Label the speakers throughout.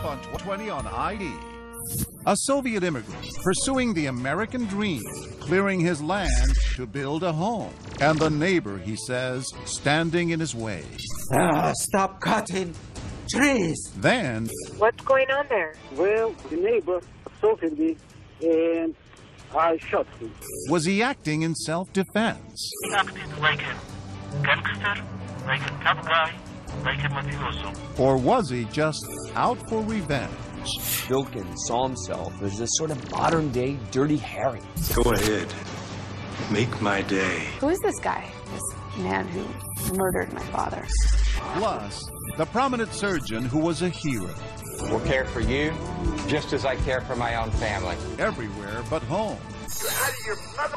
Speaker 1: on 20 on ID. A Soviet immigrant pursuing the American dream, clearing his land to build a home. And the neighbor, he says, standing in his way.
Speaker 2: Stop cutting trees!
Speaker 1: Then...
Speaker 3: What's going on there?
Speaker 4: Well, the neighbor assaulted me and I shot him.
Speaker 1: Was he acting in self-defense?
Speaker 5: He acted like a gangster, like a tough guy, like a mafioso.
Speaker 1: Or was he just out for revenge?
Speaker 6: Vilken saw himself as this sort of modern-day Dirty Harry.
Speaker 7: Go ahead. Make my day.
Speaker 8: Who is this guy? This man who murdered my father?
Speaker 1: Plus, the prominent surgeon who was a hero.
Speaker 9: We'll care for you just as I care for my own family.
Speaker 1: Everywhere but home.
Speaker 5: You're out of your mother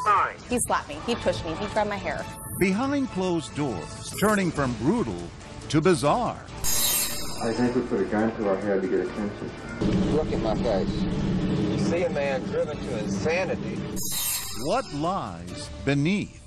Speaker 5: mind.
Speaker 8: He slapped me, he pushed me, he grabbed my hair.
Speaker 1: Behind closed doors, turning from brutal to bizarre.
Speaker 10: I think we put a gun to our head to get attention.
Speaker 9: Look at my face. You see a man driven to insanity.
Speaker 1: What lies beneath?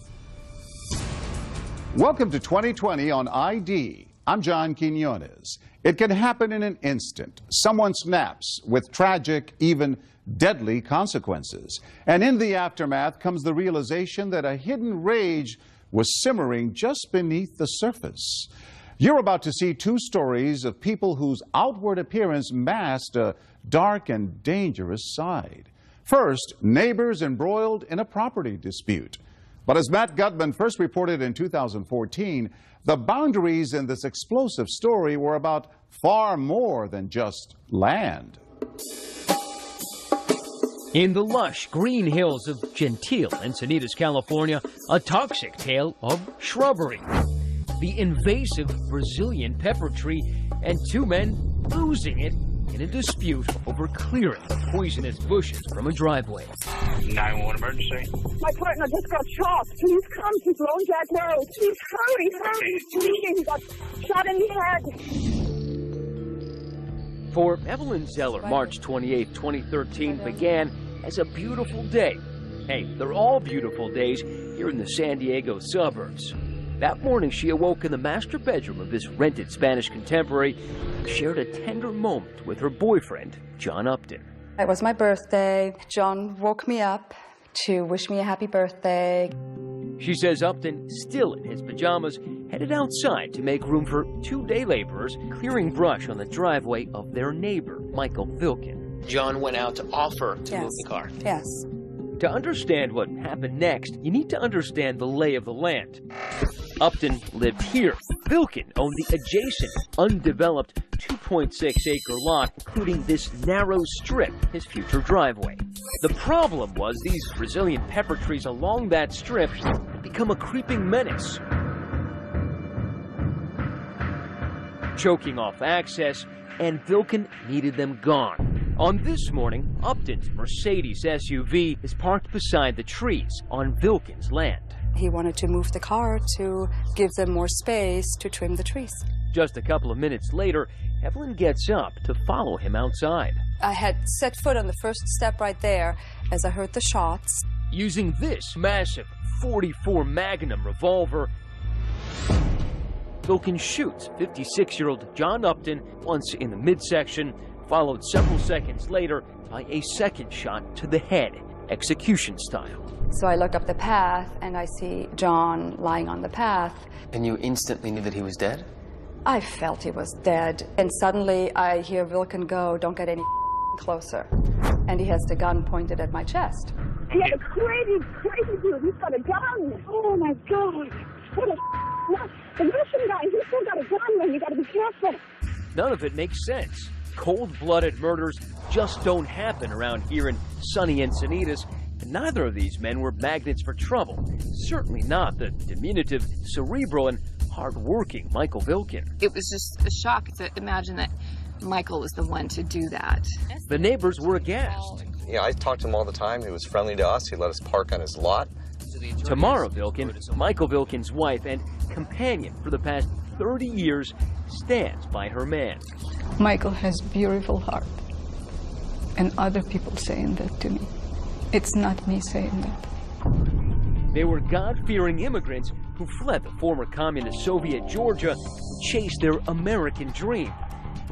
Speaker 11: Welcome to 2020 on ID. I'm John Quinones. It can happen in an instant. Someone snaps with tragic, even deadly consequences. And in the aftermath comes the realization that a hidden rage was simmering just beneath the surface. You're about to see two stories of people whose outward appearance masked a dark and dangerous side. First, neighbors embroiled in a property dispute. But as Matt Gutman first reported in 2014, the boundaries in this explosive story were about far more than just land.
Speaker 12: In the lush green hills of Gentile, Encinitas, California, a toxic tale of shrubbery. The invasive Brazilian pepper tree and two men losing it in a dispute over clearing the poisonous bushes from a driveway.
Speaker 5: 911 emergency.
Speaker 13: My partner just got shot. Please come to Lone Jack Road. Please hurry. He's bleeding. He got shot in the head.
Speaker 12: For Evelyn Zeller, March 28, 2013 began as a beautiful day. Hey, they're all beautiful days here in the San Diego suburbs. That morning, she awoke in the master bedroom of this rented Spanish contemporary and shared a tender moment with her boyfriend, John Upton.
Speaker 8: It was my birthday. John woke me up to wish me a happy birthday.
Speaker 12: She says Upton, still in his pajamas, headed outside to make room for two day laborers clearing brush on the driveway of their neighbor, Michael Vilken.
Speaker 6: John went out to offer to move the car.
Speaker 8: Yes.
Speaker 12: To understand what happened next, you need to understand the lay of the land. Upton lived here. Vilken owned the adjacent, undeveloped 2.6-acre lot, including this narrow strip, his future driveway. The problem was these Brazilian pepper trees along that strip had become a creeping menace, choking off access, and Vilken needed them gone. On this morning, Upton's Mercedes SUV is parked beside the trees on Vilken's land.
Speaker 8: He wanted to move the car to give them more space to trim the trees.
Speaker 12: Just a couple of minutes later, Evelyn gets up to follow him outside.
Speaker 8: I had set foot on the first step right there as I heard the shots.
Speaker 12: Using this massive .44 Magnum revolver, Vilken shoots 56-year-old John Upton once in the midsection, followed several seconds later by a second shot to the head, execution style.
Speaker 8: So I look up the path and I see John lying on the path.
Speaker 6: And you instantly knew that he was dead?
Speaker 8: I felt he was dead. And suddenly I hear Vilken go, "Don't get any closer." And he has the gun pointed at my chest.
Speaker 13: He a crazy dude. He's got a gun. Oh my God. What a the Russian guy, he's still got a gun, man. You gotta be careful.
Speaker 12: None of it makes sense. Cold-blooded murders just don't happen around here in sunny Encinitas, and neither of these men were magnets for trouble. Certainly not the diminutive, cerebral, and hard-working Michael Vilken.
Speaker 14: It was just a shock to imagine that Michael was the one to do that.
Speaker 12: The neighbors were aghast.
Speaker 15: Yeah, I talked to him all the time. He was friendly to us. He let us park on his lot.
Speaker 12: Tamara Vilken, Michael Vilken's wife and companion for the past 30 years, stands by her man.
Speaker 16: Michael has beautiful heart, and other people saying that to me. It's not me saying that.
Speaker 12: They were God-fearing immigrants who fled the former communist Soviet Georgia to chase their American dream.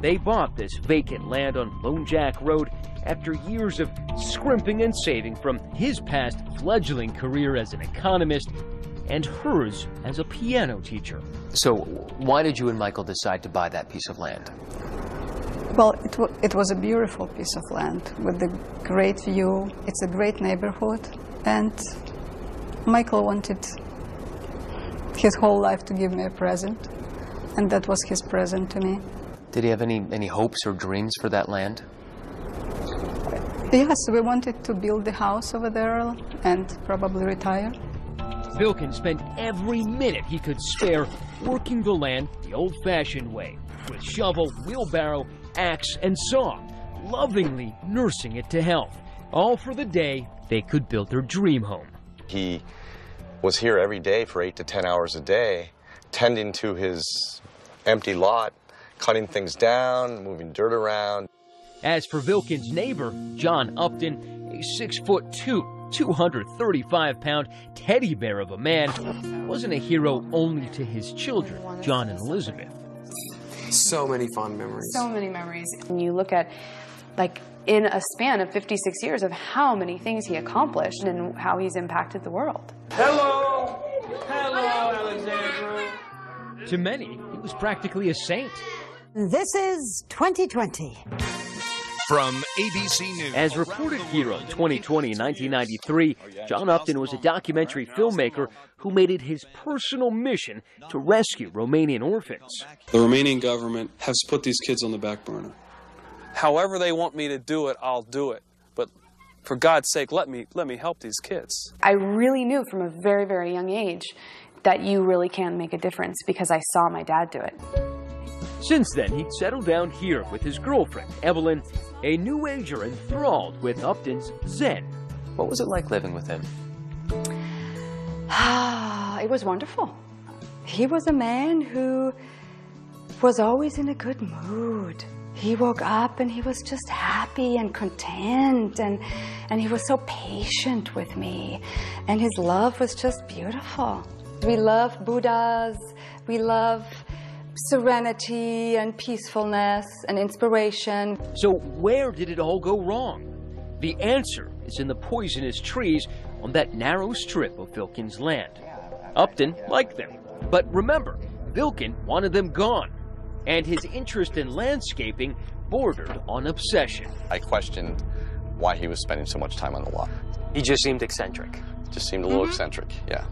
Speaker 12: They bought this vacant land on Lone Jack Road after years of scrimping and saving from his past fledgling career as an economist and hers as a piano teacher.
Speaker 6: So why did you and Michael decide to buy that piece of land?
Speaker 16: Well, it was a beautiful piece of land with a great view. It's a great neighborhood, and Michael wanted his whole life to give me a present, and that was his present to me.
Speaker 6: Did he have any hopes or dreams for that land?
Speaker 16: Yes, we wanted to build the house over there and probably retire.
Speaker 12: Vilken spent every minute he could spare working the land the old-fashioned way, with shovel, wheelbarrow, axe, and saw, lovingly nursing it to health, all for the day they could build their dream home.
Speaker 15: He was here every day for 8 to 10 hours a day, tending to his empty lot, cutting things down, moving dirt around.
Speaker 12: As for Vilken's neighbor, John Upton, a 6'2", 235-pound teddy bear of a man, wasn't a hero only to his children, John and Elizabeth.
Speaker 3: So many fond memories.
Speaker 17: So many memories. When you look at, like, in a span of 56 years of how many things he accomplished and how he's impacted the world.
Speaker 3: Hello! Hello, Alexandra!
Speaker 12: To many, he was practically a saint.
Speaker 18: This is 2020.
Speaker 19: From ABC News.
Speaker 12: As reported here on 2020 and 1993, John Upton was a documentary filmmaker who made it his personal mission to rescue Romanian orphans.
Speaker 20: The Romanian government has put these kids on the back burner. However they want me to do it, I'll do it. But for God's sake, let me help these kids.
Speaker 17: I really knew from a very, very young age that you really can make a difference because I saw my dad do it.
Speaker 12: Since then, he'd settled down here with his girlfriend, Evelyn, a New Ager enthralled with Upton's Zen.
Speaker 6: What was it like living with him?
Speaker 8: It was wonderful. He was a man who was always in a good mood. He woke up and he was just happy and content, and he was so patient with me, and his love was just beautiful. We love Buddhas, we love serenity and peacefulness and inspiration.
Speaker 12: So where did it all go wrong? The answer is in the poisonous trees on that narrow strip of Vilken's land. Upton liked them, but remember, Vilken wanted them gone, and his interest in landscaping bordered on obsession.
Speaker 15: I questioned why he was spending so much time on the lot.
Speaker 6: He just seemed eccentric.
Speaker 15: Just seemed a little eccentric, yeah.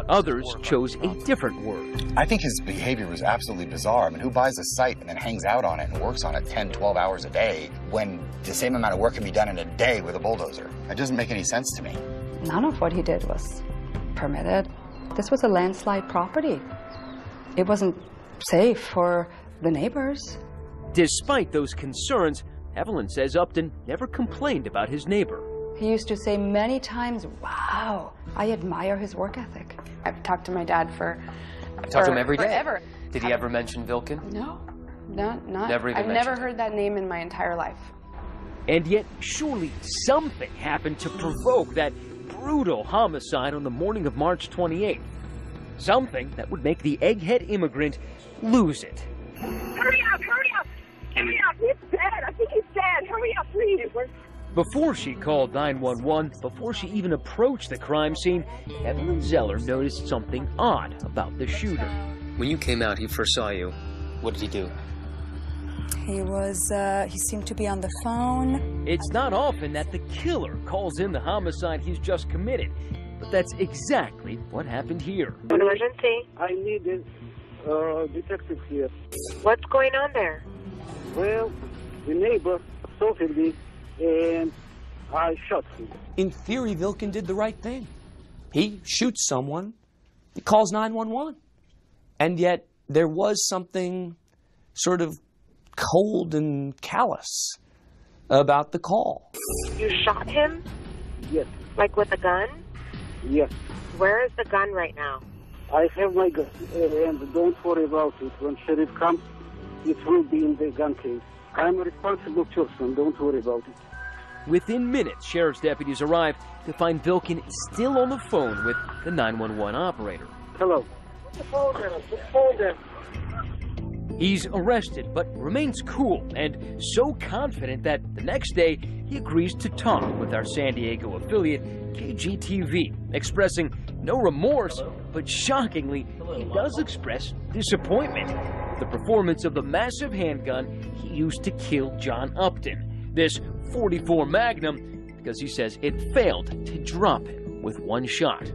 Speaker 12: Others chose a different word.
Speaker 21: I think his behavior was absolutely bizarre. I mean, who buys a site and then hangs out on it and works on it 10, 12 hours a day when the same amount of work can be done in a day with a bulldozer? That doesn't make any sense to me.
Speaker 8: None of what he did was permitted. This was a landslide property. It wasn't safe for the neighbors.
Speaker 12: Despite those concerns, Evelyn says Upton never complained about his neighbor.
Speaker 8: He used to say many times, wow, I admire his work ethic.
Speaker 17: I've talked to my dad for
Speaker 6: I've talked to him every day.
Speaker 17: Forever.
Speaker 6: Did he ever mention Vilken?
Speaker 17: No, not.
Speaker 6: Never even
Speaker 17: I've never heard that name in my entire life.
Speaker 12: And yet, surely something happened to provoke that brutal homicide on the morning of March 28th. Something that would make the egghead immigrant lose it.
Speaker 13: Hurry up, hurry up! Hurry up, he's dead! I think he's dead! Hurry up, please!
Speaker 12: Before she called 911, before she even approached the crime scene, Evelyn Zeller noticed something odd about the shooter.
Speaker 6: When you came out, he first saw you. What did he do?
Speaker 8: He seemed to be on the phone.
Speaker 12: It's not often that the killer calls in the homicide he's just committed, but that's exactly what happened here.
Speaker 22: An emergency?
Speaker 4: I need a detective here.
Speaker 22: What's going on there?
Speaker 4: Well, the neighbor assaulted me, and I shot him.
Speaker 2: In theory, Vilken did the right thing. He shoots someone, he calls 911. And yet, there was something sort of cold and callous about the call.
Speaker 22: You shot him?
Speaker 4: Yes.
Speaker 22: Like with a gun?
Speaker 4: Yes.
Speaker 22: Where is the gun right now?
Speaker 4: I have my gun, and don't worry about it. When sheriff comes, it will be in the gun case. I'm a responsible person, don't worry about it.
Speaker 12: Within minutes, sheriff's deputies arrive to find Vilken still on the phone with the 911 operator.
Speaker 4: Hello. Put the phone down.
Speaker 12: He's arrested, but remains cool and so confident that the next day he agrees to talk with our San Diego affiliate, KGTV, expressing no remorse, but shockingly, he does express disappointment. The performance of the massive handgun he used to kill John Upton. This .44 Magnum, because he says it failed to drop him with one shot.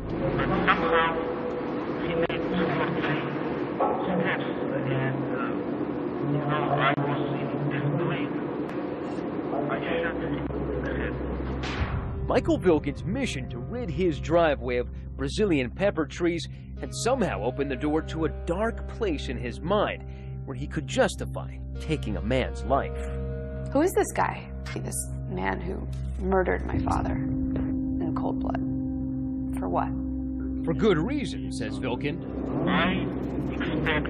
Speaker 5: Somehow, he made 2 steps, and I was in disbelief. I shot him in the head.
Speaker 12: Michael Vilken's mission to rid his driveway of Brazilian pepper trees had somehow opened the door to a dark place in his mind where he could justify taking a man's life.
Speaker 17: Who is this guy? This man who murdered my father in cold blood. For what?
Speaker 12: For good reason, says Vilken.
Speaker 5: I expect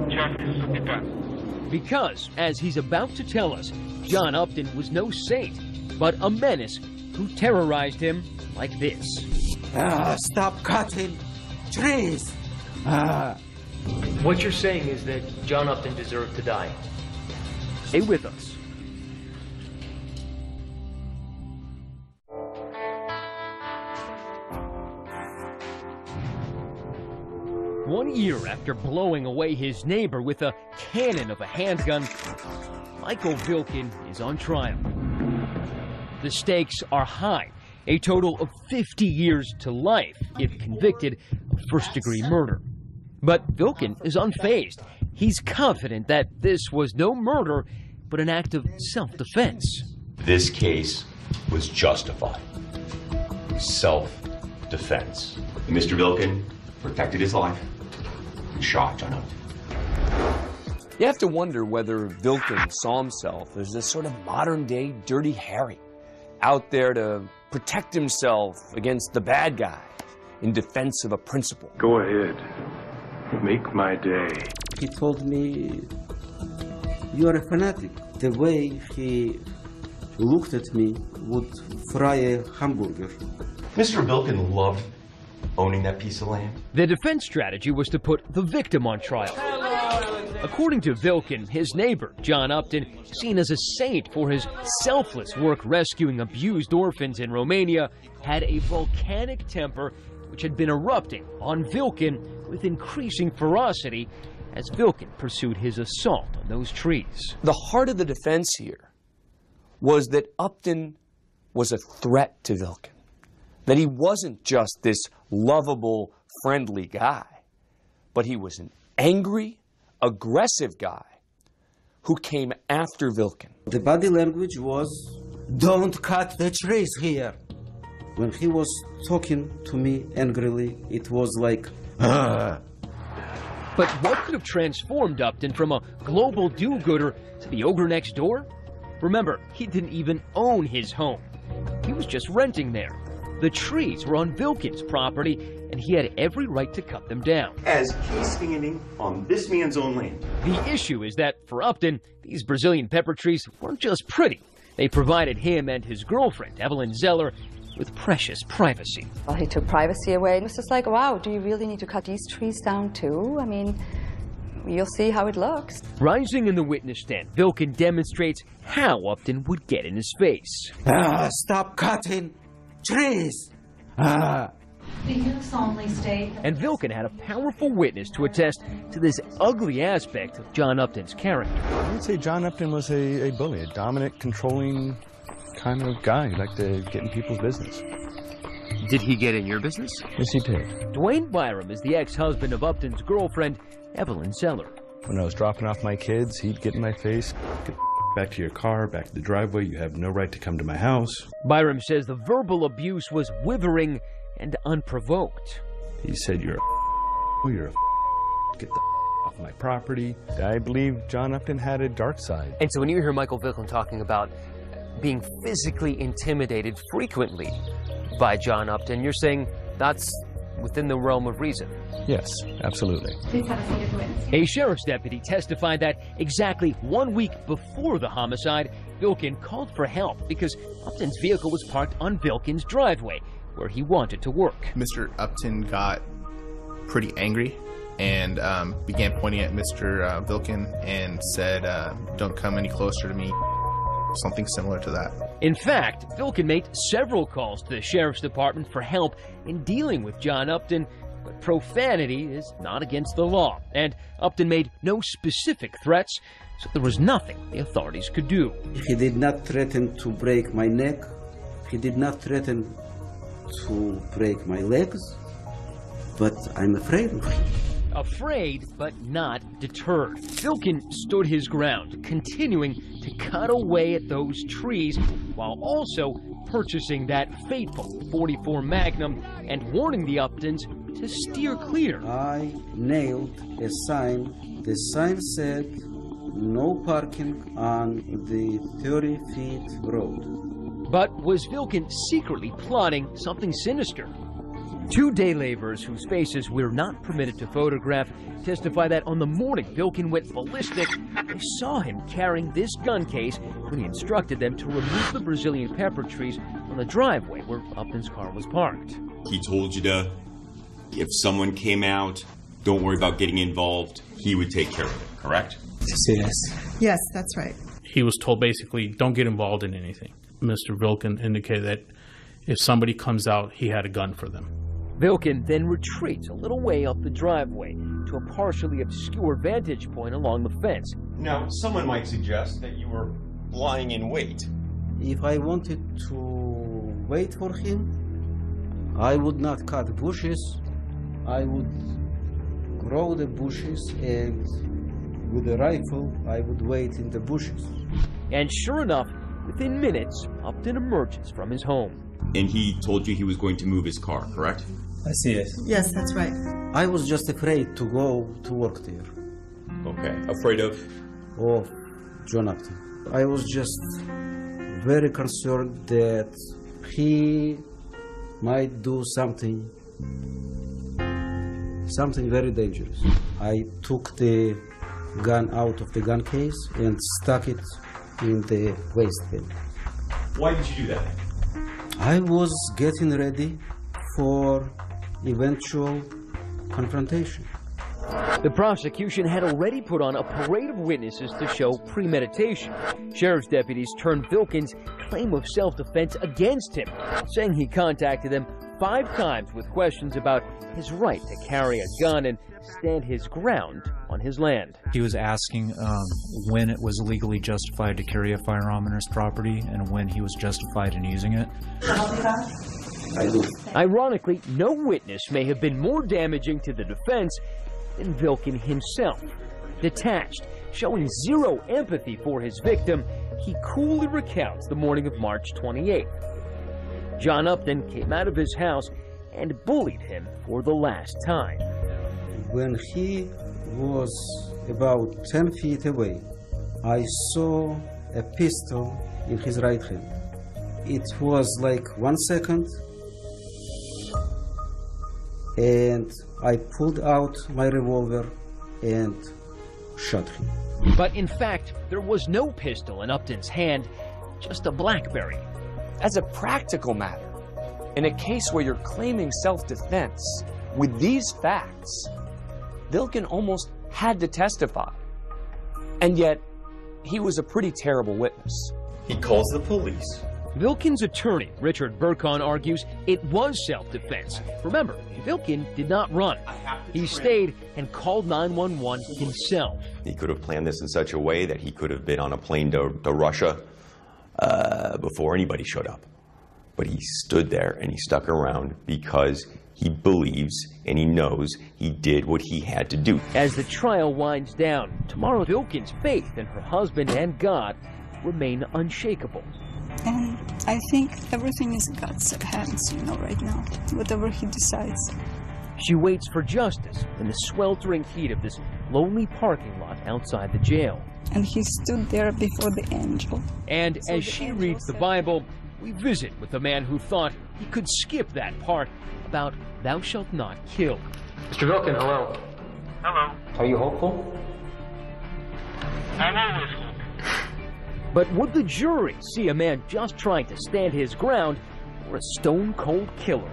Speaker 5: justice to be done.
Speaker 12: Because, as he's about to tell us, John Upton was no saint, but a menace who terrorized him like this.
Speaker 7: Stop cutting trees!
Speaker 12: What you're saying is that John Upton deserved to die. Stay with us. One year after blowing away his neighbor with a cannon of a handgun, Michael Vilken is on trial. The stakes are high, a total of 50 years to life if convicted of first-degree murder. But Vilken is unfazed. He's confident that this was no murder, but an act of self-defense.
Speaker 10: This case was justified. Self-defense. Mr. Vilken protected his life and shot John Upton.
Speaker 2: You have to wonder whether Vilken saw himself as this sort of modern-day Dirty Harry, out there to protect himself against the bad guy in defense of a principle.
Speaker 23: Go ahead. Make my day.
Speaker 7: He told me, you are a fanatic. The way he looked at me would fry a hamburger.
Speaker 10: Mr. Vilken loved owning that piece of land.
Speaker 12: The defense strategy was to put the victim on trial. According to Vilken, his neighbor, John Upton, seen as a saint for his selfless work rescuing abused orphans in Romania, had a volcanic temper which had been erupting on Vilken with increasing ferocity as Vilken pursued his assault on those trees.
Speaker 2: The heart of the defense here was that Upton was a threat to Vilken, that he wasn't just this lovable, friendly guy, but he was an angry, aggressive guy who came after Vilken.
Speaker 7: The body language was, don't cut the trees here. When he was talking to me angrily, it was like,
Speaker 12: But what could have transformed Upton from a global do-gooder to the ogre next door? Remember, he didn't even own his home. He was just renting there. The trees were on Vilken's property, and he had every right to cut them down.
Speaker 10: As he's standing on this man's own land.
Speaker 12: The issue is that, for Upton, these Brazilian pepper trees weren't just pretty. They provided him and his girlfriend, Evelyn Zeller, with precious privacy.
Speaker 8: Well, he took privacy away. It was just like, wow, do you really need to cut these trees down too? I mean, you'll see how it looks.
Speaker 12: Rising in the witness stand, Vilken demonstrates how Upton would get in his face.
Speaker 7: Stop cutting trees!
Speaker 24: Do you solemnly state?
Speaker 12: And Vilken had a powerful witness to attest to this ugly aspect of John Upton's character.
Speaker 25: I would say John Upton was a bully, a dominant, controlling kind of guy. He liked to get in people's business.
Speaker 12: Did he get in your business?
Speaker 25: Yes, he did.
Speaker 12: Dwayne Byram is the ex-husband of Upton's girlfriend, Evelyn Zeller.
Speaker 25: When I was dropping off my kids, he'd get in my face. Get back to your car, back to the driveway. You have no right to come to my house.
Speaker 12: Byram says the verbal abuse was withering and unprovoked.
Speaker 25: He said, you're a get the off my property. I believe John Upton had a dark side.
Speaker 2: And so when you hear Michael Vilken talking about being physically intimidated frequently by John Upton, you're saying that's within the realm of reason?
Speaker 25: Yes, absolutely.
Speaker 24: Please have a seat as a witness.
Speaker 12: A sheriff's deputy testified that exactly 1 week before the homicide, Vilken called for help because Upton's vehicle was parked on Vilken's driveway, where he wanted to work.
Speaker 26: Mr. Upton got pretty angry
Speaker 1: and began pointing at Mr. Vilkin and said, "Don't come any closer to me." Something similar to that.
Speaker 12: In fact, Vilkin made several calls to the sheriff's department for help in dealing with John Upton, but profanity is not against the law, and Upton made no specific threats, so there was nothing the authorities could do.
Speaker 7: He did not threaten to break my neck. He did not threaten to break my legs, but I'm afraid of him.
Speaker 12: Afraid, but not deterred. Vilkin stood his ground, continuing to cut away at those trees while also purchasing that fateful .44 Magnum and warning the Uptons to steer clear.
Speaker 7: I nailed a sign. The sign said, "No parking on the 30-feet road."
Speaker 12: But was Vilkin secretly plotting something sinister? 2 day laborers whose faces we're not permitted to photograph testify that on the morning Vilkin went ballistic, they saw him carrying this gun case when he instructed them to remove the Brazilian pepper trees on the driveway where Upton's car was parked.
Speaker 10: He told you to, if someone came out, don't worry about getting involved. He would take care of it, correct?
Speaker 9: Yes.
Speaker 11: Yes, that's right.
Speaker 9: He was told basically, don't get involved in anything. Mr. Vilkin indicated that if somebody comes out, he had a gun for them.
Speaker 12: Vilkin then retreats a little way up the driveway to a partially obscure vantage point along the fence.
Speaker 10: Now, someone might suggest that you were lying in wait.
Speaker 7: If I wanted to wait for him, I would not cut bushes. I would grow the bushes, and with a rifle, I would wait in the bushes.
Speaker 12: And sure enough, within minutes, Upton emerges from his home.
Speaker 10: And he told you he was going to move his car, correct?
Speaker 9: I see it.
Speaker 11: Yes, that's right.
Speaker 7: I was just afraid to go to work there.
Speaker 10: Okay. Afraid of?
Speaker 7: Of John Upton. I was just very concerned that he might do something very dangerous. I took the gun out of the gun case and stuck it in the waistband.
Speaker 10: Why did you do that?
Speaker 7: I was getting ready for eventual confrontation.
Speaker 12: The prosecution had already put on a parade of witnesses to show premeditation. Sheriff's deputies turned Vilkin's claim of self-defense against him, saying he contacted them 5 times with questions about his right to carry a gun and stand his ground on his land.
Speaker 14: He was asking when it was legally justified to carry a firearm on his property and when he was justified in using it.
Speaker 7: I do.
Speaker 12: Ironically, no witness may have been more damaging to the defense than Vilkin himself. Detached, showing zero empathy for his victim, he coolly recounts the morning of March 28th. John Upton came out of his house and bullied him for the last time.
Speaker 7: When he was about 10 feet away, I saw a pistol in his right hand. It was like 1 second, and I pulled out my revolver and shot him.
Speaker 12: But in fact, there was no pistol in Upton's hand, just a BlackBerry.
Speaker 2: As a practical matter, in a case where you're claiming self-defense, with these facts, Vilkin almost had to testify. And yet, he was a pretty terrible witness.
Speaker 10: He calls the police.
Speaker 12: Vilkin's attorney, Richard Burkon, argues it was self-defense. Remember, Vilkin did not run. He stayed and called 911 himself.
Speaker 10: He could have planned this in such a way that he could have been on a plane to Russia before anybody showed up. But he stood there and he stuck around because he believes and he knows he did what he had to do.
Speaker 12: As the trial winds down, tomorrow Vilkin's faith in her husband and God remain unshakable.
Speaker 16: And I think everything is in God's hands, right now, whatever he decides.
Speaker 12: She waits for justice in the sweltering heat of this lonely parking lot outside the jail.
Speaker 16: And he stood there before the angel.
Speaker 12: And as she reads the Bible, we visit with the man who thought he could skip that part about thou shalt not kill.
Speaker 3: Mr. Vilkin, hello.
Speaker 5: Hello.
Speaker 3: Are you hopeful?
Speaker 5: I'm always hopeful.
Speaker 12: But would the jury see a man just trying to stand his ground or a stone-cold killer?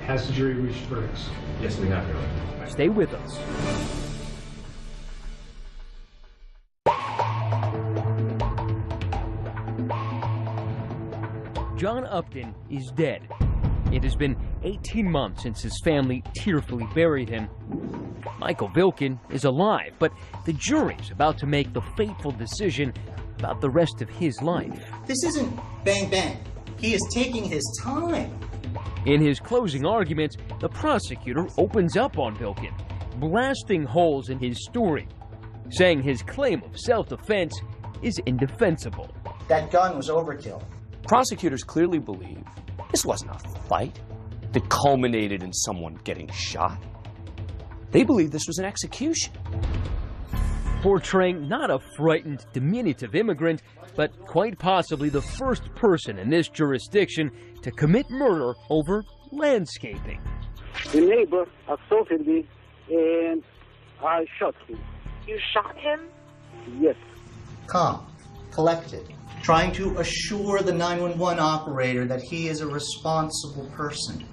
Speaker 25: Has the jury reached verdicts?
Speaker 10: Yes, we have, Your Honor.
Speaker 12: Stay with us. John Upton is dead. It has been 18 months since his family tearfully buried him. Michael Vilkin is alive, but the jury's about to make the fateful decision about the rest of his life.
Speaker 15: This isn't bang bang. He is taking his time.
Speaker 12: In his closing arguments, the prosecutor opens up on Vilkin, blasting holes in his story, saying his claim of self-defense is indefensible.
Speaker 15: That gun was overkill.
Speaker 2: Prosecutors clearly believe this wasn't a fight that culminated in someone getting shot. They believe this was an execution.
Speaker 12: Portraying not a frightened, diminutive immigrant, but quite possibly the first person in this jurisdiction to commit murder over landscaping.
Speaker 4: The neighbor assaulted me and I shot him.
Speaker 22: You shot him?
Speaker 4: Yes.
Speaker 15: Calm, collected, trying to assure the 911 operator that he is a responsible person.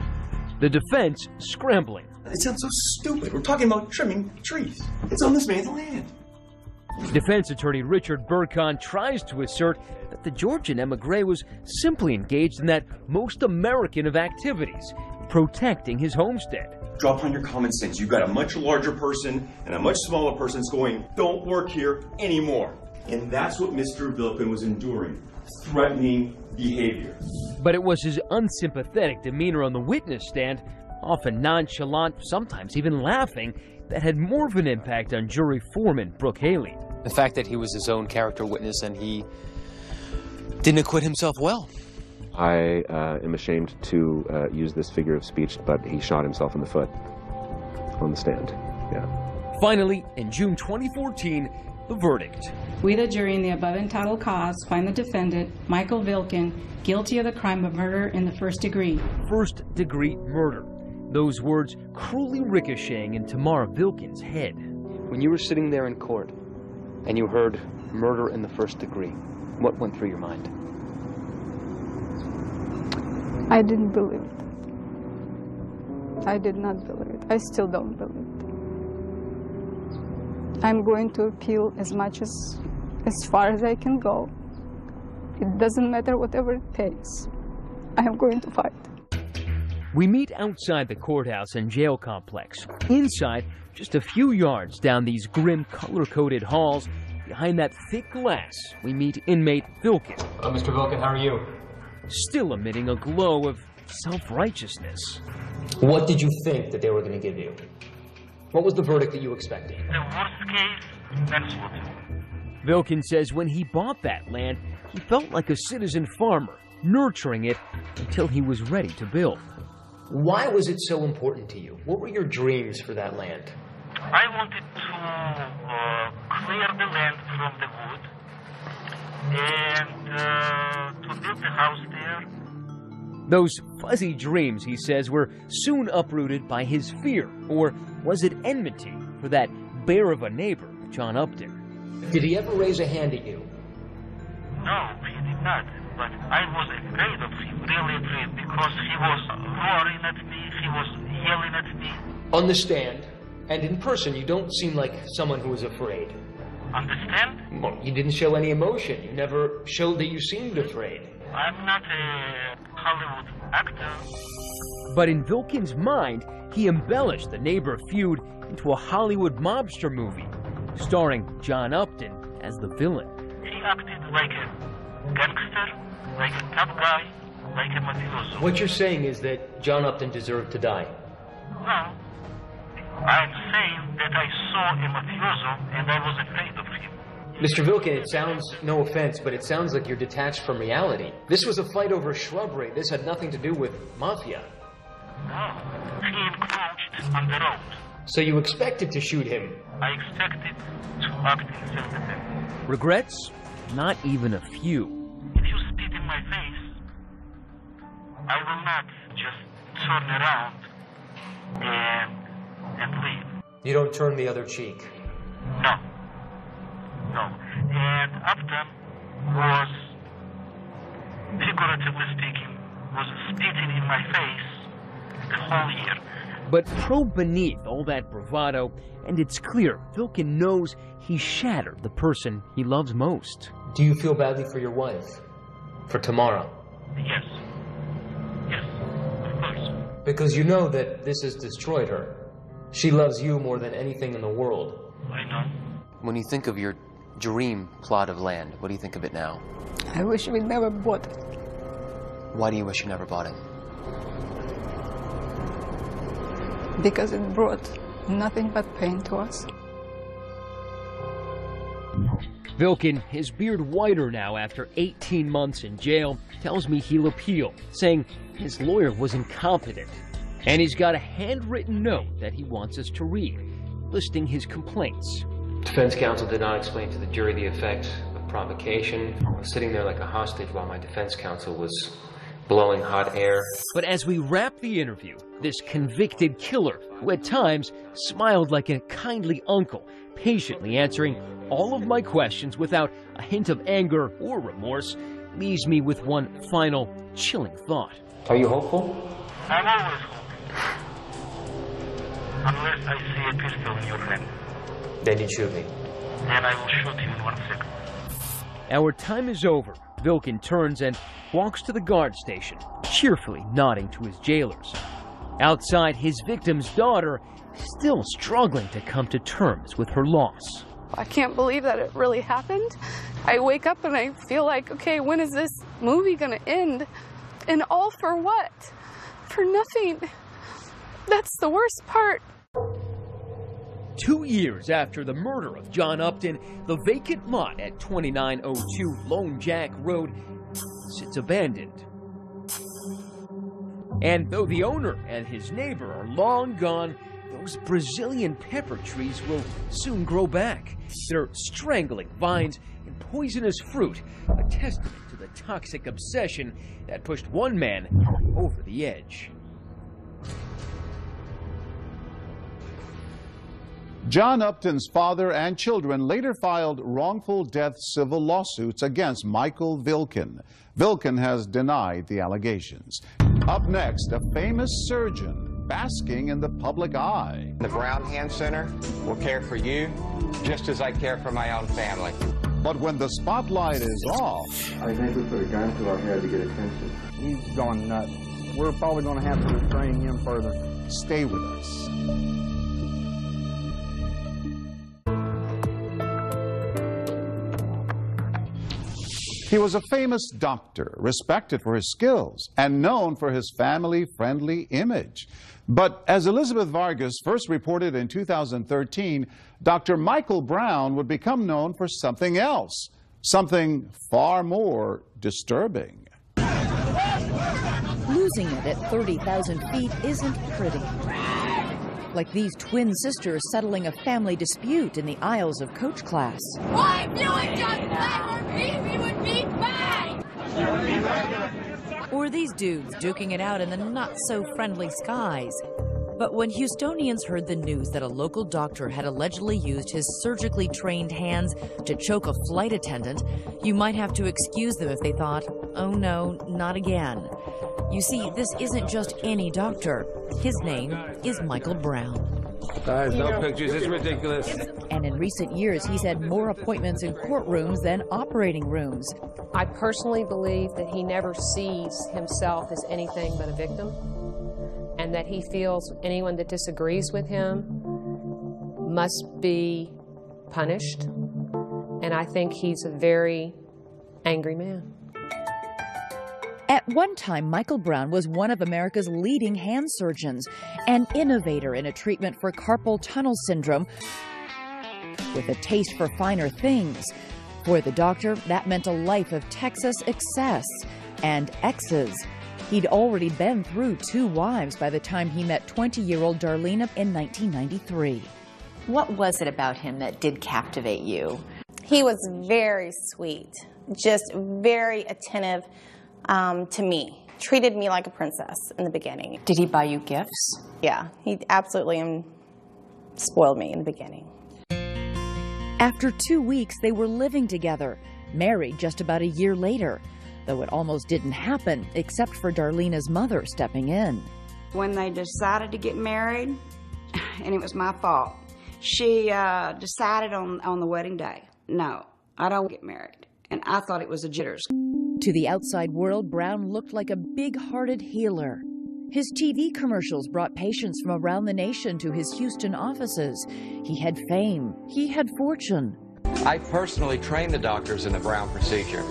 Speaker 12: The defense scrambling.
Speaker 18: It sounds so stupid. We're talking about trimming trees. It's on this man's land.
Speaker 12: Defense attorney Richard Burkhan tries to assert that the Georgian emigre was simply engaged in that most American of activities, protecting his homestead.
Speaker 10: Draw upon your common sense. You've got a much larger person and a much smaller person that's going, don't work here anymore. And that's what Mr. Vilkin was enduring, threatening behavior.
Speaker 12: But it was his unsympathetic demeanor on the witness stand, often nonchalant, sometimes even laughing, that had more of an impact on jury foreman Brooke Haley.
Speaker 19: The fact that he was his own character witness and he didn't acquit himself well.
Speaker 20: I am ashamed to use this figure of speech, but he shot himself in the foot on the stand. Yeah.
Speaker 12: Finally, in June 2014, the verdict.
Speaker 24: We, the jury, in the above entitled cause, find the defendant, Michael Vilkin, guilty of the crime of murder in the first degree.
Speaker 12: First-degree murder. Those words cruelly ricocheting in Tamara Vilkin's head.
Speaker 19: When you were sitting there in court and you heard murder in the first degree, what went through your mind?
Speaker 16: I didn't believe it. I did not believe it. I still don't believe it. I'm going to appeal as far as I can go. It doesn't matter whatever it takes. I am going to fight.
Speaker 12: We meet outside the courthouse and jail complex. Inside, just a few yards down these grim, color-coded halls, behind that thick glass, we meet inmate Vilkin.
Speaker 3: Hello, Mr. Vilkin, how are you?
Speaker 12: Still emitting a glow of self-righteousness.
Speaker 3: What did you think that they were going to give you? What was the verdict that you expected?
Speaker 5: The worst case, manslaughter.
Speaker 12: Vilkin says when he bought that land, he felt like a citizen farmer, nurturing it until he was ready to build.
Speaker 3: Why was it so important to you? What were your dreams for that land?
Speaker 5: I wanted to clear the land from the wood and to build a house there.
Speaker 12: Those fuzzy dreams, he says, were soon uprooted by his fear, or was it enmity for that bear of a neighbor, John Upton?
Speaker 3: Did he ever raise a hand at you?
Speaker 5: No, he did not. But I was afraid of him, really afraid, because he was roaring at me, he was yelling at me.
Speaker 3: On the stand and in person, you don't seem like someone who was afraid.
Speaker 5: Understand?
Speaker 3: Well, you didn't show any emotion. You never showed that you seemed afraid.
Speaker 5: I'm not a Hollywood actor.
Speaker 12: But in Vilkin's mind, he embellished the neighbor feud into a Hollywood mobster movie, starring John Upton as the villain.
Speaker 5: He acted like a gangster, like a tough guy, like a mafioso.
Speaker 3: What you're saying is that John Upton deserved to die?
Speaker 5: No. I'm saying that I saw a mafioso and I was afraid of him.
Speaker 3: Mr. Vilkin, it sounds, no offense, but it sounds like you're detached from reality. This was a fight over shrubbery. This had nothing to do with mafia.
Speaker 5: No. He encroached on the road.
Speaker 3: So you expected to shoot him?
Speaker 5: I expected to act in self-defense.
Speaker 12: Regrets? Not even a few.
Speaker 5: If you spit in my face, I will not just turn around and leave.
Speaker 3: You don't turn the other cheek?
Speaker 5: No. No. And Upton was, figuratively speaking, was spitting in my face the whole year.
Speaker 12: But probe beneath all that bravado, and it's clear Vilkin knows he shattered the person he loves most.
Speaker 3: Do you feel badly for your wife? For Tamara?
Speaker 5: Yes. Yes, of course.
Speaker 3: Because you know that this has destroyed her. She loves you more than anything in the world.
Speaker 5: I know.
Speaker 19: When you think of your dream plot of land, what do you think of it now?
Speaker 16: I wish we never bought it.
Speaker 19: Why do you wish you never bought it?
Speaker 16: Because it brought nothing but pain to us.
Speaker 12: Vilkin, his beard whiter now after 18 months in jail, tells me he'll appeal, saying his lawyer was incompetent. And he's got a handwritten note that he wants us to read, listing his complaints.
Speaker 3: Defense counsel did not explain to the jury the effect of provocation. I was sitting there like a hostage while my defense counsel was blowing hot air.
Speaker 12: But as we wrap the interview, this convicted killer, who at times smiled like a kindly uncle, patiently answering all of my questions without a hint of anger or remorse, leaves me with one final chilling thought.
Speaker 3: Are you hopeful?
Speaker 5: I'm always hopeful. Unless I see a pistol in your hand.
Speaker 3: Then you shoot me.
Speaker 5: And I will shoot you in 1 second.
Speaker 12: Our time is over. Vilkin turns and walks to the guard station, cheerfully nodding to his jailers. Outside, his victim's daughter is still struggling to come to terms with her loss.
Speaker 6: I can't believe that it really happened. I wake up and I feel like, okay, when is this movie gonna end? And all for what? For nothing. That's the worst part.
Speaker 12: 2 years after the murder of John Upton, the vacant lot at 2902 Lone Jack Road sits abandoned. And though the owner and his neighbor are long gone, those Brazilian pepper trees will soon grow back. Their strangling vines and poisonous fruit, a testament to the toxic obsession that pushed one man over the edge.
Speaker 13: John Upton's father and children later filed wrongful death civil lawsuits against Michael Vilkin. Vilkin has denied the allegations. Up next, a famous surgeon basking in the public eye.
Speaker 17: The Brown Hand Center will care for you just as I care for my own family.
Speaker 13: But when the spotlight is off...
Speaker 21: I think we put a gun to our head to get attention.
Speaker 23: He's gone nuts. We're probably going to have to restrain him further.
Speaker 13: Stay with us. He was a famous doctor, respected for his skills and known for his family-friendly image. But as Elizabeth Vargas first reported in 2013, Dr. Michael Brown would become known for something else, something far more disturbing.
Speaker 26: Losing it at 30,000 feet isn't pretty. Like these twin sisters settling a family dispute in the aisles of coach class.
Speaker 27: Why if you would just play for beef, you would be fine!
Speaker 26: Or these dudes duking it out in the not-so-friendly skies. But when Houstonians heard the news that a local doctor had allegedly used his surgically trained hands to choke a flight attendant, you might have to excuse them if they thought, oh no, not again. You see, this isn't just any doctor. His name is Michael Brown.
Speaker 21: Guys, no pictures. It's ridiculous.
Speaker 26: And in recent years, he's had more appointments in courtrooms than operating rooms.
Speaker 28: I personally believe that he never sees himself as anything but a victim, and that he feels anyone that disagrees with him must be punished. And I think he's a very angry man.
Speaker 26: At one time, Michael Brown was one of America's leading hand surgeons, an innovator in a treatment for carpal tunnel syndrome with a taste for finer things. For the doctor, that meant a life of Texas excess and exes. He'd already been through 2 wives by the time he met 20-year-old Darlene in 1993.
Speaker 29: What was it about him that did captivate you?
Speaker 30: He was very sweet, just very attentive to me. Treated me like a princess in the beginning.
Speaker 29: Did he buy you gifts?
Speaker 30: Yeah, he absolutely spoiled me in the beginning.
Speaker 26: After 2 weeks, they were living together, married just about a year later, though it almost didn't happen except for Darlena's mother stepping in.
Speaker 31: When they decided to get married, and it was my fault, she decided on the wedding day, no, I don't get married. And I thought it was a jitters.
Speaker 26: To the outside world, Brown looked like a big-hearted healer. His TV commercials brought patients from around the nation to his Houston offices. He had fame. He had fortune.
Speaker 17: I personally train the doctors in the Brown procedure,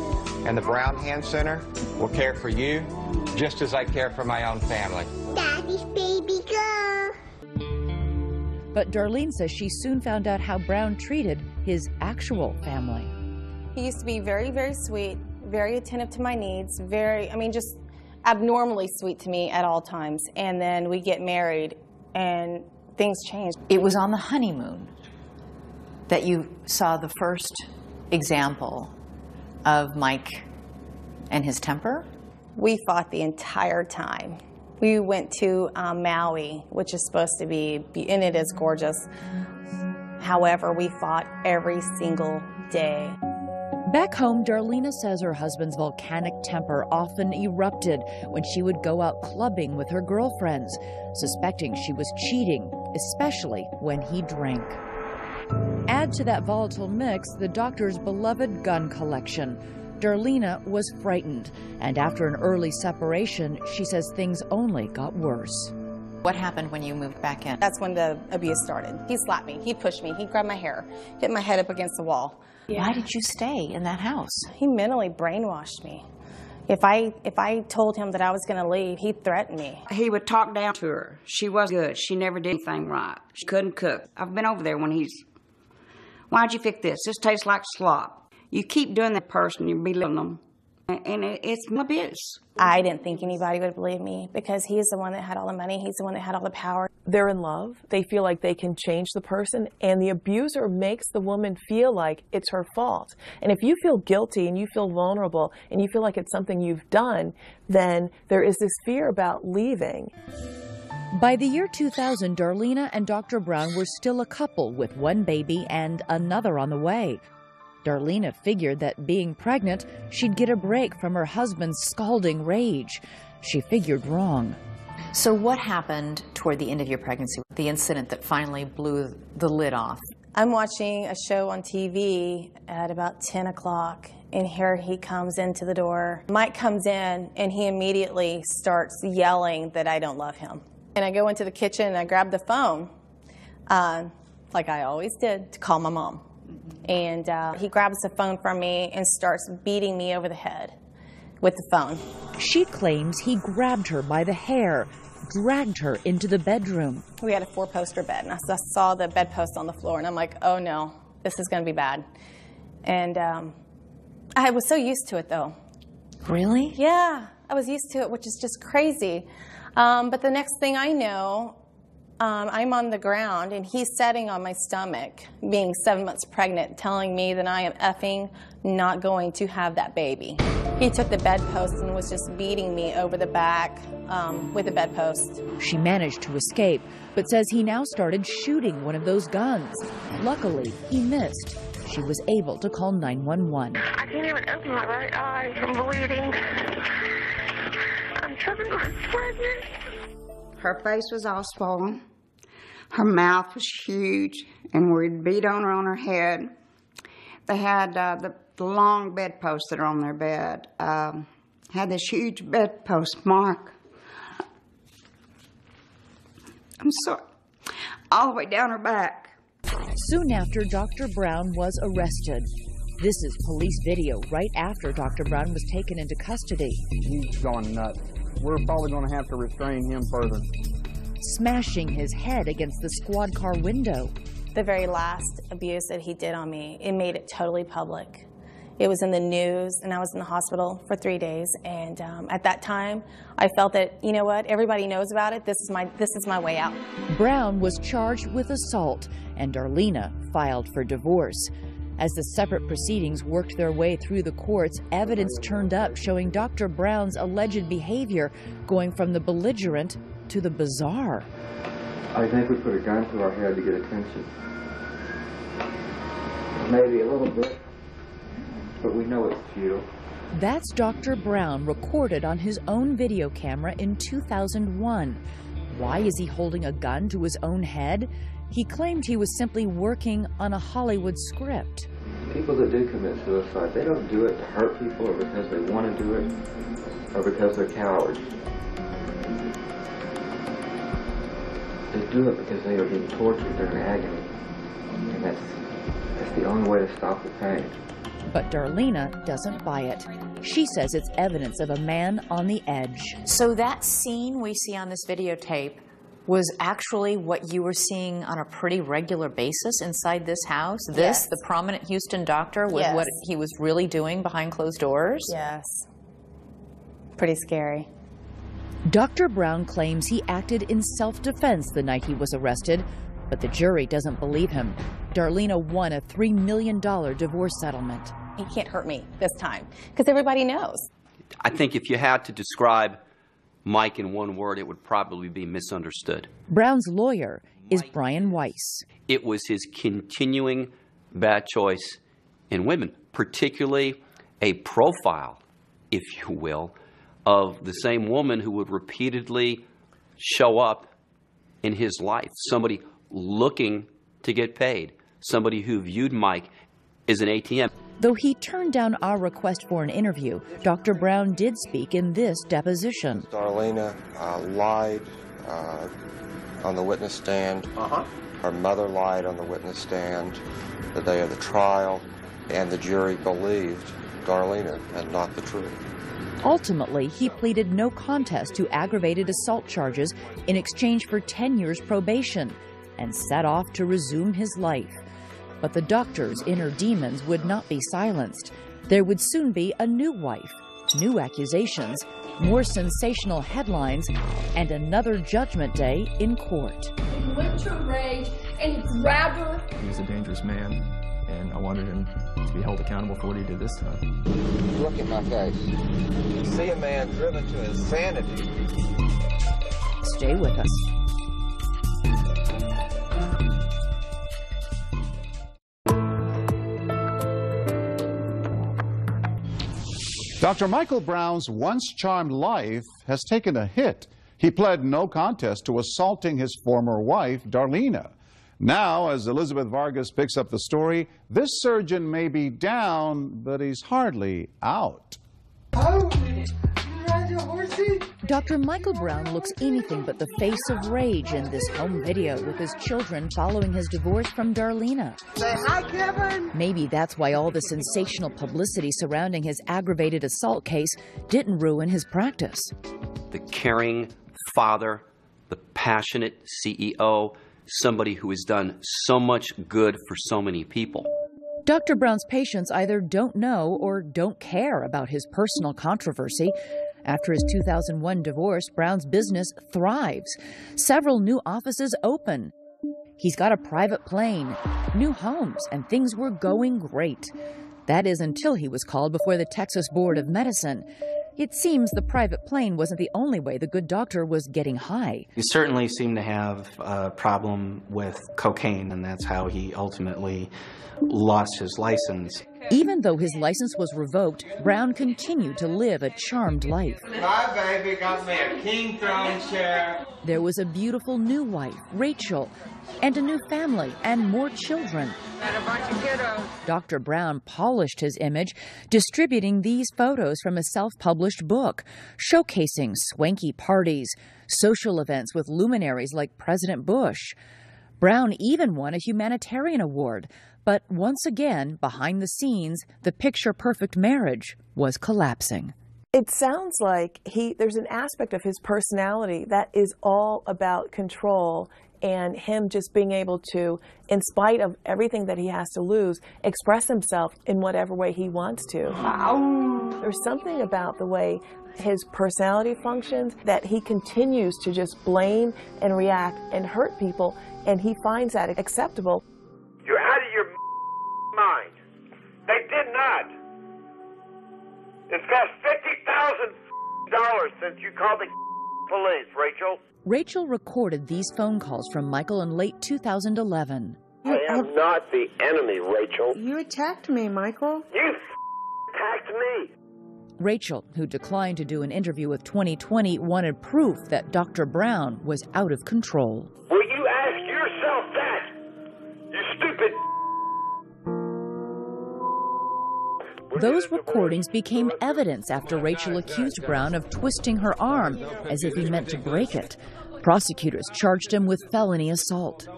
Speaker 17: and the Brown Hand Center will care for you just as I care for my own family.
Speaker 27: Daddy's baby girl.
Speaker 26: But Darlene says she soon found out how Brown treated his actual family.
Speaker 30: He used to be very, very sweet, very attentive to my needs, just abnormally sweet to me at all times. And then we get married and things changed.
Speaker 29: It was on the honeymoon that you saw the first example of Mike and his temper?
Speaker 30: We fought the entire time. We went to Maui, which is supposed to be, and it is gorgeous. However, we fought every single day.
Speaker 26: Back home, Darlena says her husband's volcanic temper often erupted when she would go out clubbing with her girlfriends, suspecting she was cheating, especially when he drank. Add to that volatile mix the doctor's beloved gun collection. Darlena was frightened, and after an early separation, she says things only got worse.
Speaker 29: What happened when you moved back in?
Speaker 30: That's when the abuse started. He slapped me, he pushed me, he grabbed my hair, hit my head up against the wall.
Speaker 29: Why did you stay in that house?
Speaker 30: He mentally brainwashed me. If I told him that I was going to leave, he'd threaten me.
Speaker 31: He would talk down to her. She was good. She never did anything right. She couldn't cook. I've been over there when why'd you fix this? This tastes like slop. You keep doing that person, you belittling them. And it's abuse.
Speaker 30: I didn't think anybody would believe me because he's the one that had all the money. He's the one that had all the power.
Speaker 1: They're in love. They feel like they can change the person, and the abuser makes the woman feel like it's her fault. And if you feel guilty and you feel vulnerable and you feel like it's something you've done, then there is this fear about leaving.
Speaker 26: By the year 2000, Darlena and Dr. Brown were still a couple with one baby and another on the way. Darlena figured that being pregnant, she'd get a break from her husband's scalding rage. She figured wrong.
Speaker 29: So what happened toward the end of your pregnancy, the incident that finally blew the lid off?
Speaker 30: I'm watching a show on TV at about 10 o'clock, and here he comes into the door. Mike comes in, and he immediately starts yelling that I don't love him. And I go into the kitchen, and I grab the phone, like I always did, to call my mom. And he grabs the phone from me and starts beating me over the head with the phone.
Speaker 26: She claims he grabbed her by the hair, dragged her into the bedroom.
Speaker 30: We had a 4-poster bed, and I saw the bedpost on the floor, and I'm like, oh no, this is going to be bad. And I was so used to it, though.
Speaker 29: Really?
Speaker 30: Yeah, I was used to it, which is just crazy. But the next thing I know, I'm on the ground, and he's sitting on my stomach, being 7 months pregnant, telling me that I am effing not going to have that baby. He took the bedpost and was just beating me over the back with the bedpost.
Speaker 26: She managed to escape, but says he now started shooting one of those guns. Luckily, he missed. She was able to call 911.
Speaker 27: I can't even open my right eye. I'm bleeding. I'm 7 months pregnant.
Speaker 31: Her face was all swollen. Her mouth was huge, and we'd beat on her head. They had the long bedposts that are on their bed. Had this huge bedpost mark. I'm sorry. All the way down her back.
Speaker 26: Soon after, Dr. Brown was arrested. This is police video right after Dr. Brown was taken into custody.
Speaker 23: He's gone nuts. We're probably going to have to restrain him further.
Speaker 26: Smashing his head against the squad car window.
Speaker 30: The very last abuse that he did on me, it made it totally public. It was in the news, and I was in the hospital for 3 days. And at that time, I felt that, you know what, everybody knows about it. This is my way out.
Speaker 26: Brown was charged with assault, and Darlena filed for divorce. As the separate proceedings worked their way through the courts, evidence turned up showing Dr. Brown's alleged behavior going from the belligerent to the bizarre.
Speaker 21: I think we put a gun to our head to get attention. Maybe a little bit, but we know it's futile.
Speaker 26: That's Dr. Brown recorded on his own video camera in 2001. Why is he holding a gun to his own head? He claimed he was simply working on a Hollywood script.
Speaker 21: People that do commit suicide, they don't do it to hurt people or because they want to do it or because they're cowards. They do it because they are being tortured during agony. And that's the only way to stop the pain.
Speaker 26: But Darlena doesn't buy it. She says it's evidence of a man on the edge.
Speaker 29: So that scene we see on this videotape was actually what you were seeing on a pretty regular basis inside this house? This,
Speaker 30: Yes.
Speaker 29: the prominent Houston doctor, was
Speaker 30: Yes.
Speaker 29: what he was really doing behind closed doors?
Speaker 30: Yes. Pretty scary.
Speaker 26: Dr. Brown claims he acted in self-defense the night he was arrested, but the jury doesn't believe him. Darlena won a $3 million divorce settlement.
Speaker 30: He can't hurt me this time because everybody knows.
Speaker 2: I think if you had to describe Mike in one word, it would probably be misunderstood.
Speaker 26: Brown's lawyer is Brian Weiss.
Speaker 2: It was his continuing bad choice in women, particularly a profile, if you will, of the same woman who would repeatedly show up in his life, somebody looking to get paid, somebody who viewed Mike as an ATM.
Speaker 26: Though he turned down our request for an interview, Dr. Brown did speak in this deposition.
Speaker 4: Darlena lied on the witness stand. Her mother lied on the witness stand the day of the trial, and the jury believed Darlena and not the truth.
Speaker 26: Ultimately, he pleaded no contest to aggravated assault charges in exchange for 10 years probation and set off to resume his life. But the doctor's inner demons would not be silenced. There would soon be a new wife, new accusations, more sensational headlines, and another judgment day in court.
Speaker 7: He went to rage and he grabbed her.
Speaker 8: He was a dangerous man, and I wanted him to be held accountable for what he did this time.
Speaker 4: Look at my face. You see a man driven to insanity.
Speaker 26: Stay with us.
Speaker 13: Dr. Michael Brown's once charmed life has taken a hit. He pled no contest to assaulting his former wife, Darlena. Now, as Elizabeth Vargas picks up the story, this surgeon may be down, but he's hardly out.
Speaker 26: Dr. Michael Brown looks anything but the face of rage in this home video with his children following his divorce from Darlena.
Speaker 7: Say hi, Kevin.
Speaker 26: Maybe that's why all the sensational publicity surrounding his aggravated assault case didn't ruin his practice.
Speaker 2: The caring father, the passionate CEO, somebody who has done so much good for so many people.
Speaker 26: Dr. Brown's patients either don't know or don't care about his personal controversy. After his 2001 divorce, Brown's business thrives. Several new offices open. He's got a private plane, new homes, and things were going great. That is until he was called before the Texas Board of Medicine. It seems the private plane wasn't the only way the good doctor was getting high.
Speaker 9: He certainly seemed to have a problem with cocaine, and that's how he ultimately lost his license.
Speaker 26: Even though his license was revoked, Brown continued to live a charmed life.
Speaker 4: My baby got me a king throne chair.
Speaker 26: There was a beautiful new wife, Rachel, and a new family and more children.
Speaker 7: And a bunch of kiddos.
Speaker 26: Dr. Brown polished his image, distributing these photos from a self-published book, showcasing swanky parties, social events with luminaries like President Bush. Brown even won a humanitarian award, but once again, behind the scenes, the picture-perfect marriage was collapsing.
Speaker 1: It sounds like there's an aspect of his personality that is all about control and him just being able to, in spite of everything that he has to lose, express himself in whatever way he wants to. There's something about the way his personality functions that he continues to just blame and react and hurt people, and he finds that acceptable.
Speaker 11: You're out of your mind. They did not. It's cost $50,000 since you called the police, Rachel.
Speaker 26: Rachel recorded these phone calls from Michael in late 2011.
Speaker 11: I am not the enemy, Rachel.
Speaker 7: You attacked me, Michael.
Speaker 11: You attacked me.
Speaker 26: Rachel, who declined to do an interview with 2020, wanted proof that Dr. Brown was out of control.
Speaker 11: Will you ask yourself that, you stupid?
Speaker 26: Those recordings became evidence after Rachel accused Brown of twisting her arm as if he meant to break it. Prosecutors charged him with felony assault.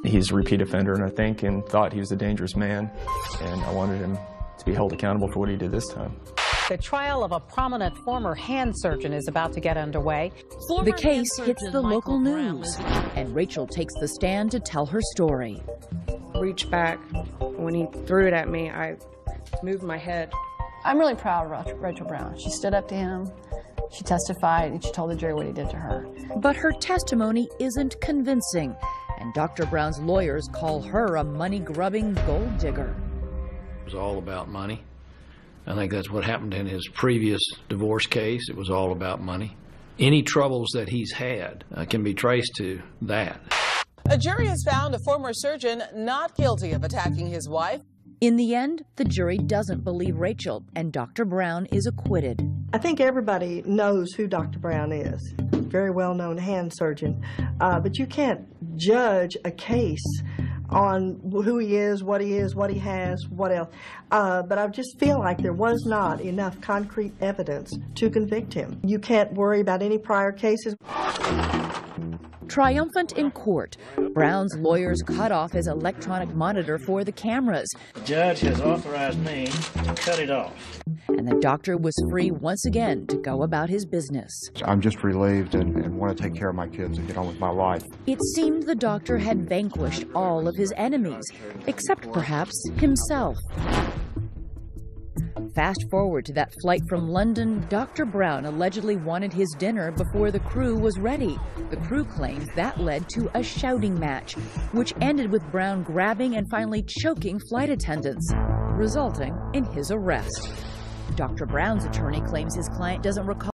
Speaker 8: He's a repeat offender, and I think, and thought he was a dangerous man, and I wanted him to be held accountable for what he did this time.
Speaker 3: The trial of a prominent former hand surgeon is about to get underway.
Speaker 26: The case hits the local news, and Rachel takes the stand to tell her story.
Speaker 10: Reached back. When he threw it at me, I moved my head.
Speaker 14: I'm really proud of Rachel Brown. She stood up to him, she testified, and she told the jury what he did to her.
Speaker 26: But her testimony isn't convincing, and Dr. Brown's lawyers call her a money-grubbing gold digger.
Speaker 15: It was all about money. I think that's what happened in his previous divorce case. It was all about money. Any troubles that he's had can be traced to that.
Speaker 16: A jury has found a former surgeon not guilty of attacking his wife.
Speaker 26: In the end, the jury doesn't believe Rachel, and Dr. Brown is acquitted.
Speaker 18: I think everybody knows who Dr. Brown is. Very well-known hand surgeon. But you can't judge a case on who he is, what he has, what else. But I just feel like there was not enough concrete evidence to convict him. You can't worry about any prior cases.
Speaker 26: Triumphant in court, Brown's lawyers cut off his electronic monitor for the cameras.
Speaker 19: The judge has authorized me to cut it off.
Speaker 26: And the doctor was free once again to go about his business.
Speaker 4: I'm just relieved and want to take care of my kids and get on with my life.
Speaker 26: It seemed the doctor had vanquished all of his enemies, except perhaps himself. Fast forward to that flight from London, Dr. Brown allegedly wanted his dinner before the crew was ready. The crew claims that led to a shouting match, which ended with Brown grabbing and finally choking flight attendants, resulting in his arrest. Dr. Brown's attorney claims his client doesn't recall